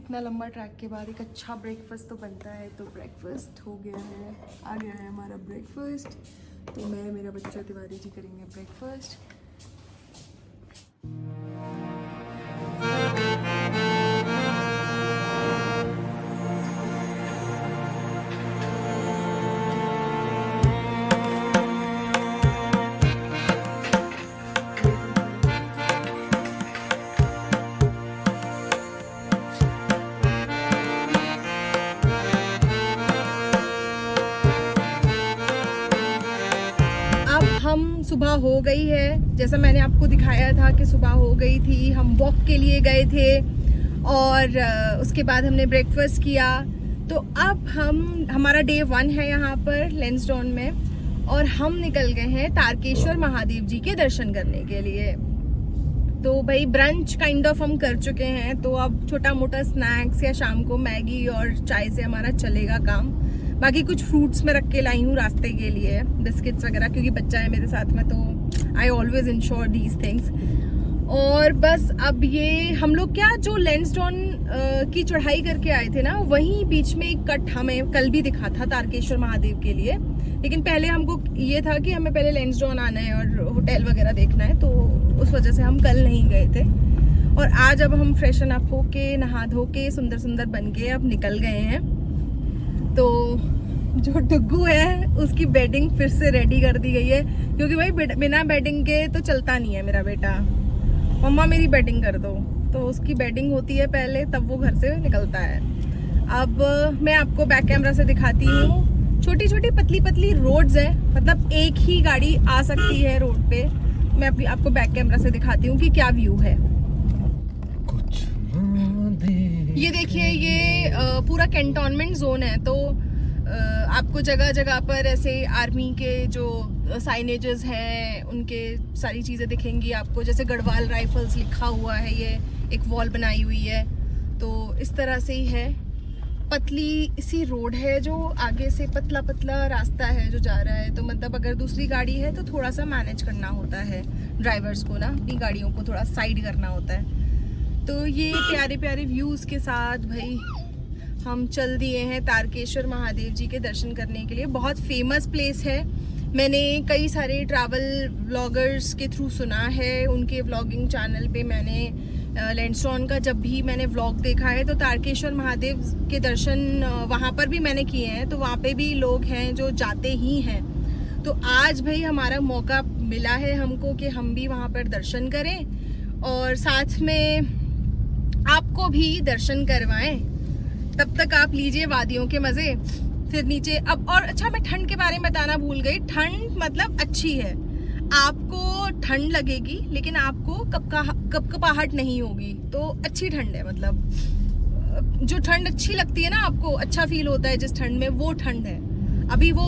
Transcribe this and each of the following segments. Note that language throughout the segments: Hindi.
इतना लंबा ट्रैक के बाद एक अच्छा ब्रेकफास्ट तो बनता है। तो ब्रेकफास्ट हो गया है, आ गया है हमारा ब्रेकफास्ट। तो मैं मेरा बच्चा तिवारी जी करेंगे ब्रेकफास्ट। हम सुबह हो गई है, जैसा मैंने आपको दिखाया था कि सुबह हो गई थी। हम वॉक के लिए गए थे और उसके बाद हमने ब्रेकफास्ट किया। तो अब हमारा डे 1 है यहाँ पर लैंसडाउन में और हम निकल गए हैं तारकेश्वर महादेव जी के दर्शन करने के लिए। तो भाई ब्रंच काइंड ऑफ हम कर चुके हैं, तो अब छोटा मोटा स्नैक्स या शाम को मैगी और चाय से हमारा चलेगा काम। बाकी कुछ फ्रूट्स में रख के लाई हूँ रास्ते के लिए, बिस्किट्स वगैरह, क्योंकि बच्चा है मेरे साथ में, तो I always ensure these things. और बस अब ये हम लोग क्या जो लैंसडाउन की चढ़ाई करके आए थे ना, वहीं बीच में एक कट हमें कल भी दिखा था तारकेश्वर महादेव के लिए। लेकिन पहले हमको ये था कि हमें पहले लैंसडाउन आना है और होटल वगैरह देखना है, तो उस वजह से हम कल नहीं गए थे। और आज अब हम फ्रेशन अप होके नहा धो के सुंदर सुंदर बन के अब निकल गए हैं। तो जो डुग्गू है उसकी बेडिंग फिर से रेडी कर दी गई है, क्योंकि भाई बिना बेडिंग के तो चलता नहीं है मेरा बेटा। मम्मा मेरी बेडिंग कर दो, तो उसकी बेडिंग होती है पहले, तब वो घर से निकलता है। अब मैं आपको बैक कैमरा से दिखाती हूँ। छोटी छोटी पतली पतली रोड्स हैं, मतलब एक ही गाड़ी आ सकती है रोड पे। मैं आपको बैक कैमरा से दिखाती हूँ कि क्या व्यू है। ये देखिए, ये पूरा कैंटोनमेंट जोन है, तो आपको जगह जगह पर ऐसे आर्मी के जो साइनेजेस हैं उनके सारी चीज़ें दिखेंगी आपको। जैसे गढ़वाल राइफल्स लिखा हुआ है, ये एक वॉल बनाई हुई है। तो इस तरह से ही है, पतली सी रोड है, जो आगे से पतला पतला रास्ता है जो जा रहा है। तो मतलब अगर दूसरी गाड़ी है तो थोड़ा सा मैनेज करना होता है ड्राइवर्स को ना, अपनी गाड़ियों को थोड़ा साइड करना होता है। तो ये प्यारे प्यारे व्यूज़ के साथ भाई हम चल दिए हैं तारकेश्वर महादेव जी के दर्शन करने के लिए। बहुत फेमस प्लेस है, मैंने कई सारे ट्रैवल व्लॉगर्स के थ्रू सुना है, उनके व्लॉगिंग चैनल पे मैंने लैंसडाउन का जब भी मैंने व्लॉग देखा है तो तारकेश्वर महादेव के दर्शन वहाँ पर भी मैंने किए हैं। तो वहाँ पे भी लोग हैं जो जाते ही हैं। तो आज भाई हमारा मौका मिला है हमको कि हम भी वहाँ पर दर्शन करें और साथ में आपको भी दर्शन करवाएं। तब तक आप लीजिए वादियों के मजे। फिर नीचे अब, और अच्छा मैं ठंड के बारे में बताना भूल गई। ठंड मतलब अच्छी है, आपको ठंड लगेगी लेकिन आपको कपकपाहट नहीं होगी, तो अच्छी ठंड है। मतलब जो ठंड अच्छी लगती है ना, आपको अच्छा फील होता है जिस ठंड में, वो ठंड है। अभी वो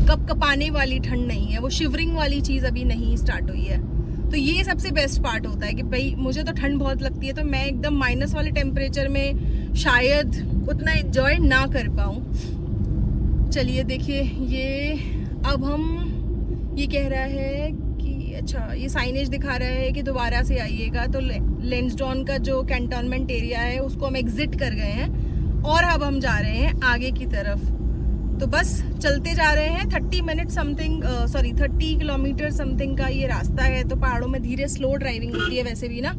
कपकपाने वाली ठंड नहीं है, वो शिवरिंग वाली चीज़ अभी नहीं स्टार्ट हुई है। तो ये सबसे बेस्ट पार्ट होता है कि भाई मुझे तो ठंड बहुत लगती है, तो मैं एकदम माइनस वाले टेम्परेचर में शायद उतना एंजॉय ना कर पाऊँ। चलिए देखिए, ये अब हम ये कह रहा है कि अच्छा, ये साइनेज दिखा रहा है कि दोबारा से आइएगा। तो लैंसडाउन का जो कैंटोनमेंट एरिया है उसको हम एग्जिट कर गए हैं और अब हम जा रहे हैं आगे की तरफ। तो बस चलते जा रहे हैं। 30 किलोमीटर समथिंग का ये रास्ता है। तो पहाड़ों में धीरे स्लो ड्राइविंग होती है वैसे भी ना,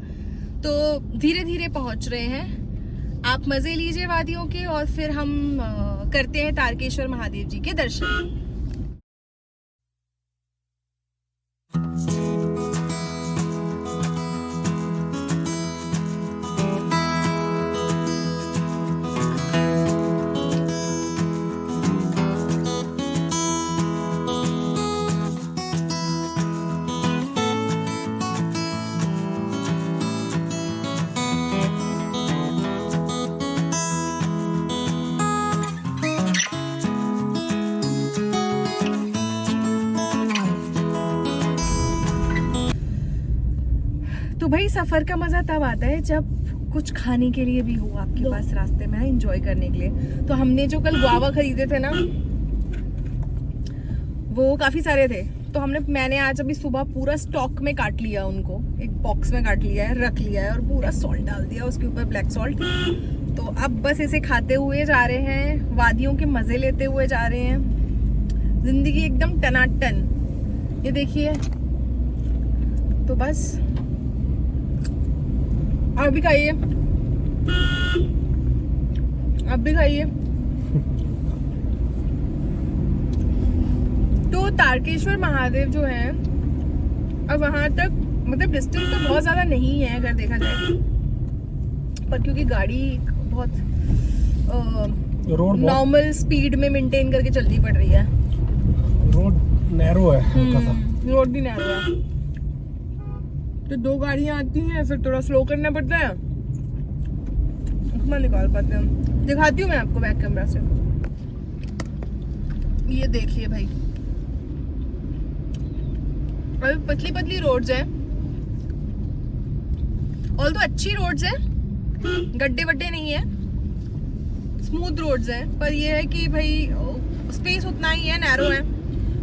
तो धीरे धीरे पहुंच रहे हैं। आप मज़े लीजिए वादियों के और फिर हम करते हैं तारकेश्वर महादेव जी के दर्शन। तो भाई सफर का मजा तब आता है जब कुछ खाने के लिए भी हो आपके पास रास्ते में, एंजॉय करने के लिए। तो हमने जो कल गुआवा खरीदे थे ना, वो काफी सारे थे। तो मैंने आज अभी सुबह पूरा स्टॉक में काट लिया, उनको एक बॉक्स में काट लिया है, रख लिया है और पूरा सॉल्ट डाल दिया उसके ऊपर, ब्लैक सॉल्ट। तो अब बस इसे खाते हुए जा रहे हैं, वादियों के मजे लेते हुए जा रहे हैं, जिंदगी एकदम टनाटन। ये देखिए, तो बस आप भी खाइए, आप भी खाइए। तो तारकेश्वर महादेव जो है, अब वहां तक मतलब डिस्टेंस तो बहुत ज्यादा नहीं है अगर देखा जाए, पर क्योंकि गाड़ी बहुत नॉर्मल स्पीड में मेंटेन करके चलनी पड़ रही है। रोड नैरो है, हल्का सा रोड भी नैरो है, तो 2 गाड़ियां आती हैं, फिर थोड़ा स्लो करना पड़ता है, निकाल पाते हैं। दिखाती हूँ मैं आपको बैक कैमरा से। ये देखिए भाई, अभी पतली पतली रोड्स हैं, ऑल तो अच्छी रोड्स हैं, गड्ढे वड्डे नहीं है, स्मूथ रोड्स हैं, पर ये है कि भाई स्पेस उतना ही है, नैरो है,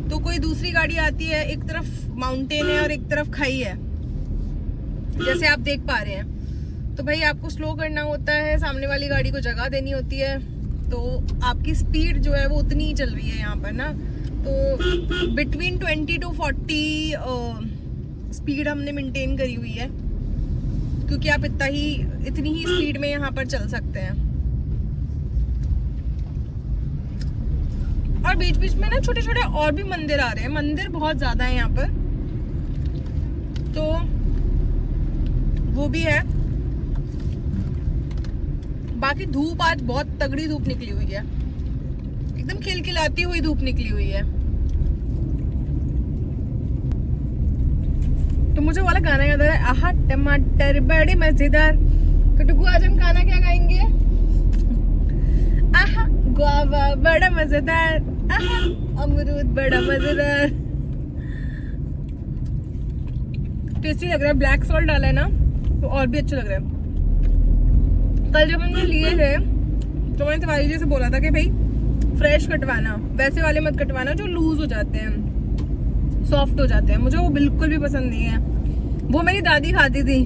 तो कोई दूसरी गाड़ी आती है, एक तरफ माउंटेन है और एक तरफ खाई है, जैसे आप देख पा रहे हैं, तो भाई आपको स्लो करना होता है, सामने वाली गाड़ी को जगह देनी होती है, तो आपकी स्पीड जो है वो उतनी ही चल रही है यहाँ पर ना, तो बिटवीन 20 to 40 स्पीड हमने मेंटेन करी हुई है, क्योंकि आप इतनी ही स्पीड में यहाँ पर चल सकते हैं। और बीच बीच में ना छोटे छोटे और भी मंदिर आ रहे हैं, मंदिर बहुत ज्यादा है यहाँ पर, तो वो भी है। बाकी धूप आज बहुत तगड़ी धूप निकली हुई है, एकदम खिलखिलाती हुई धूप निकली हुई है। तो मुझे वाला गाना याद आ रहा है, आहा टमाटर बड़े मजेदार। तो टुकू आज हम खाना क्या खाएंगे? आहा गुआवा बड़ा मजेदार, आहा अमरूद बड़ा मजेदार। टेस्टी लग रहा है, ब्लैक सॉल्ट डाला है ना तो और भी अच्छा लग रहा है। कल जब हमने लिए थे तो मैंने तिवारी जी से बोला था कि भाई फ्रेश कटवाना, वैसे वाले मत कटवाना जो लूज हो जाते हैं, सॉफ्ट हो जाते हैं, मुझे वो बिल्कुल भी पसंद नहीं है। वो मेरी दादी खाती थी,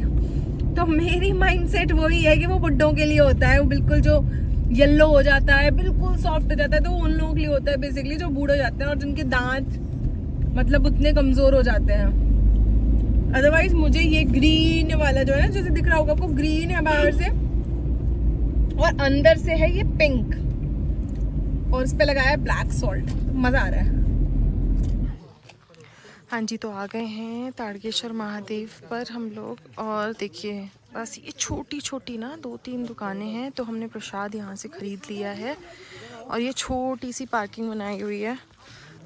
तो मेरी माइंडसेट वही है कि वो बुड्ढों के लिए होता है, वो बिल्कुल जो येलो हो जाता है, बिल्कुल सॉफ्ट हो जाता है, तो उन लोगों के लिए होता है बेसिकली जो बूढ़े हो जाते हैं और जिनके दांत मतलब उतने कमजोर हो जाते हैं। अदरवाइज मुझे ये ग्रीन वाला जो है ना, जैसे दिख रहा होगा आपको, ग्रीन है बाहर से और अंदर से है ये पिंक, और इस पे लगाया है ब्लैक सॉल्ट, मजा आ रहा है। हाँ जी, तो आ गए हैं तारकेश्वर महादेव पर हम लोग, और देखिए बस ये छोटी छोटी ना 2-3 दुकानें हैं, तो हमने प्रसाद यहाँ से ख़रीद लिया है, और ये छोटी सी पार्किंग बनाई हुई है,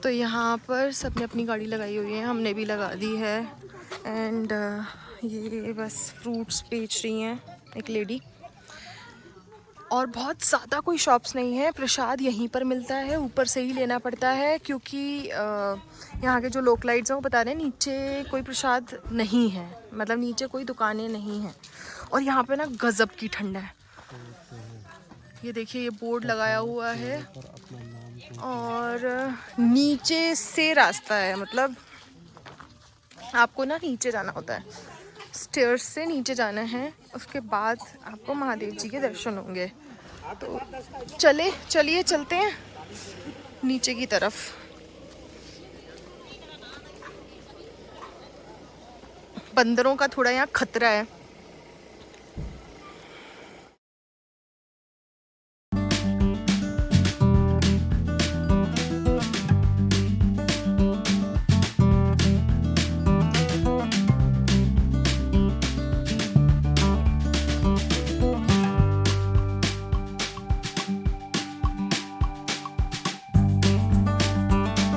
तो यहाँ पर सबने अपनी गाड़ी लगाई हुई है, हमने भी लगा दी है। एंड ये बस फ्रूट्स बेच रही हैं एक लेडी, और बहुत ज़्यादा कोई शॉप्स नहीं है, प्रसाद यहीं पर मिलता है, ऊपर से ही लेना पड़ता है, क्योंकि यहाँ के जो लोकलाइट्स हैं वो बता रहे हैं नीचे कोई प्रसाद नहीं है, मतलब नीचे कोई दुकानें नहीं हैं, और यहाँ पे ना गजब की ठंड है। ये देखिए, ये बोर्ड लगाया हुआ है, और नीचे से रास्ता है, मतलब आपको ना नीचे जाना होता है, स्टेयर्स से नीचे जाना है, उसके बाद आपको महादेव जी के दर्शन होंगे। तो चलिए चलते हैं नीचे की तरफ। बंदरों का थोड़ा यहाँ खतरा है,